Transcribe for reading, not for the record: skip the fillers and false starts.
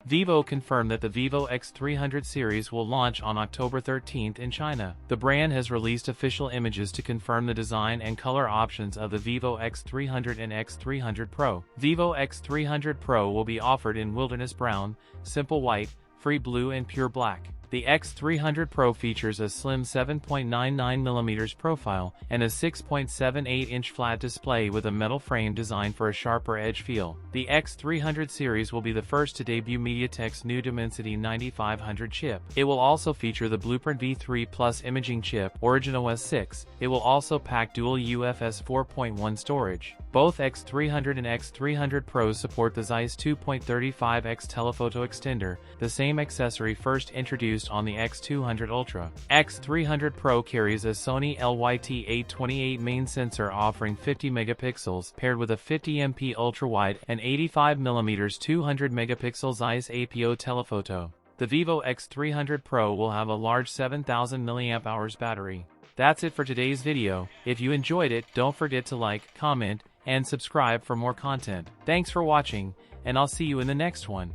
Vivo confirmed that the Vivo X300 series will launch on October 13th in China. The brand has released official images to confirm the design and color options of the Vivo X300 and X300 Pro. Vivo X300 Pro will be offered in Wilderness Brown, Simple White, Free Blue and Pure Black. The X300 Pro features a slim 7.99mm profile and a 6.78-inch flat display with a metal frame designed for a sharper edge feel. The X300 series will be the first to debut MediaTek's new Dimensity 9500 chip. It will also feature the Blueprint V3 Plus imaging chip, Origin OS 6. It will also pack dual UFS 4.1 storage. Both X300 and X300 Pros support the Zeiss 2.35x telephoto extender, the same accessory first introduced on the X200 Ultra. X300 Pro carries a Sony LYT-828 main sensor offering 50 megapixels paired with a 50MP ultra-wide and 85mm 200 megapixel Zeiss APO telephoto. The Vivo X300 Pro will have a large 7000 mAh battery. That's it for today's video. If you enjoyed it, don't forget to like, comment, and subscribe for more content. Thanks for watching, and I'll see you in the next one.